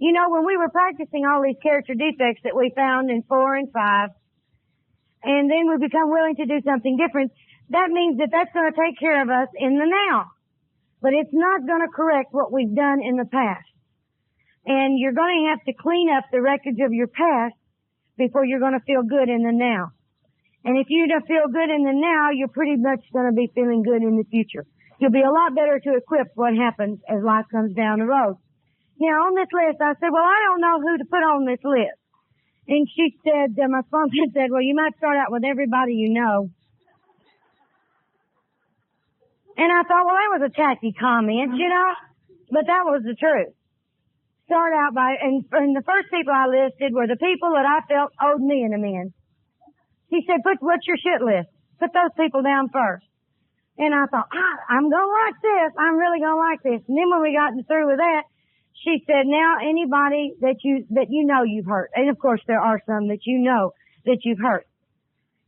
You know, when we were practicing all these character defects that we found in 4 and 5, and then we become willing to do something different, that means that that's going to take care of us in the now. But it's not going to correct what we've done in the past. And you're going to have to clean up the wreckage of your past before you're going to feel good in the now. And if you don't feel good in the now, you're pretty much going to be feeling good in the future. You'll be a lot better to equip what happens as life comes down the road. Now, on this list, I said, well, I don't know who to put on this list. And she said, my sponsor said, well, you might start out with everybody you know. And I thought, well, that was a tacky comment, you know, but that was the truth. Start out by, and the first people I listed were the people that I felt owed me an amends. He said, what's your shit list? Put those people down first. And I thought, I'm gonna like this. I'm really gonna like this. And then when we got through with that, she said, now anybody that you know you've hurt. And of course there are some that you know that you've hurt.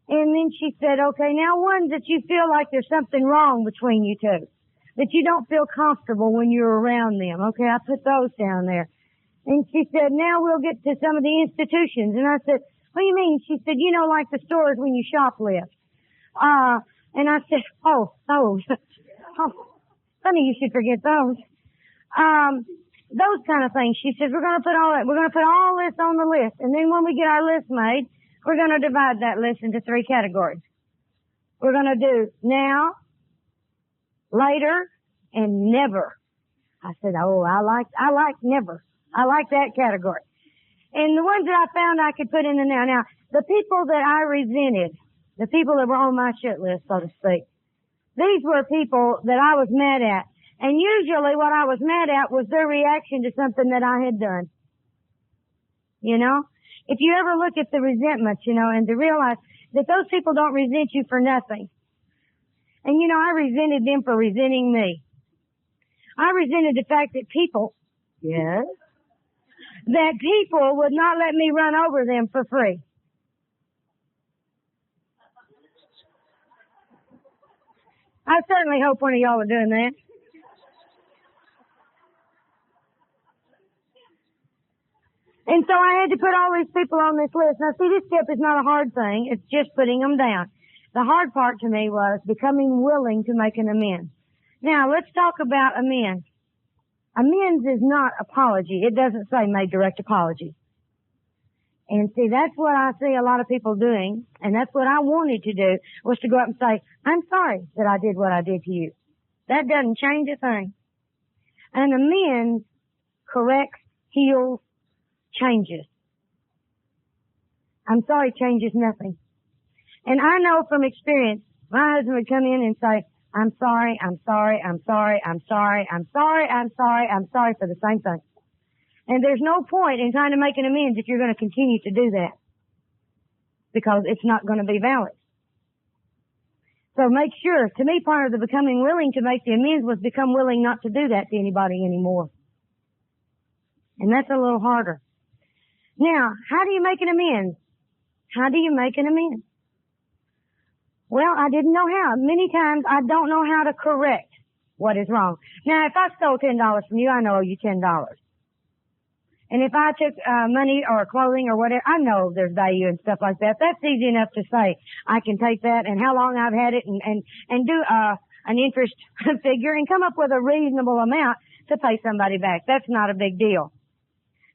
And then she said, okay, now ones that you feel like there's something wrong between you two. That you don't feel comfortable when you're around them. Okay, I put those down there. And she said, now we'll get to some of the institutions. And I said, what do you mean? She said, you know, like the stores when you shoplift. And I said, oh, those. Oh, funny you should forget those. Those kind of things. She says, we're going to put all this on the list. And then when we get our list made, we're going to divide that list into 3 categories. We're going to do now, later, and never. I said, oh, I like never. I like that category. And the ones that I found I could put in the now. Now, the people that I resented, the people that were on my shit list, so to speak, these were people that I was mad at. And usually what I was mad at was their reaction to something that I had done. You know? If you ever look at the resentment, you know, and to realize that those people don't resent you for nothing. And you know, I resented them for resenting me. I resented the fact that people, yes, that people would not let me run over them for free. I certainly hope one of y'all are doing that. And so I had to put all these people on this list. Now see, this step is not a hard thing. It's just putting them down. The hard part to me was becoming willing to make an amends. Now let's talk about amends. Amends is not apology. It doesn't say made direct apology. And see, that's what I see a lot of people doing, and that's what I wanted to do, was to go up and say, I'm sorry that I did what I did to you. That doesn't change a thing. An amends corrects, heals, changes. I'm sorry changes nothing. And I know from experience, my husband would come in and say, I'm sorry, I'm sorry, I'm sorry, I'm sorry, I'm sorry, I'm sorry, I'm sorry for the same thing. And there's no point in trying to make an amends if you're going to continue to do that. Because it's not going to be valid. So make sure, to me, part of the becoming willing to make the amends was become willing not to do that to anybody anymore. And that's a little harder. Now, how do you make an amends? How do you make an amends? Well, I didn't know how. Many times I don't know how to correct what is wrong. Now, if I stole $10 from you, I know you $10. And if I took money or clothing or whatever, I know there's value and stuff like that. That's easy enough to say. I can take that and how long I've had it and do an interest figure and come up with a reasonable amount to pay somebody back. That's not a big deal.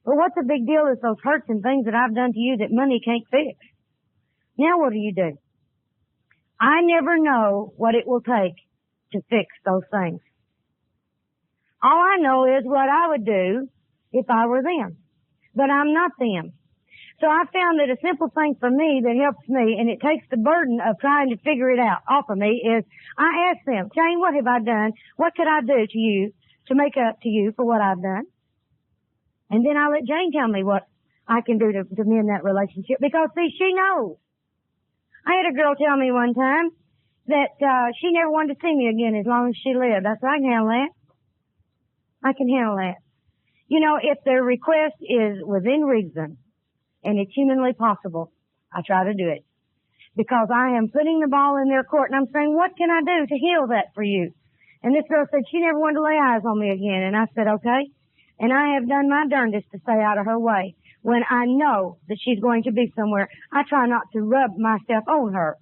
But what's a big deal is those hurts and things that I've done to you that money can't fix. Now what do? I never know what it will take to fix those things. All I know is what I would do if I were them. But I'm not them. So I found that a simple thing for me that helps me, and it takes the burden of trying to figure it out off of me, is I ask them, Jane, what have I done? What could I do to you to make up to you for what I've done? And then I let Jane tell me what I can do to mend that relationship. Because, see, she knows. I had a girl tell me one time that she never wanted to see me again as long as she lived. I said, I can handle that. I can handle that. You know, if their request is within reason and it's humanly possible, I try to do it. Because I am putting the ball in their court and I'm saying, what can I do to heal that for you? And this girl said she never wanted to lay eyes on me again. And I said, okay. And I have done my darndest to stay out of her way. When I know that she's going to be somewhere, I try not to rub myself on her.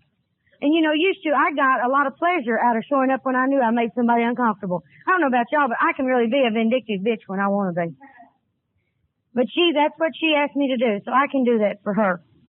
And you know, I got a lot of pleasure out of showing up when I knew I made somebody uncomfortable. I don't know about y'all, but I can really be a vindictive bitch when I want to be. But that's what she asked me to do, so I can do that for her.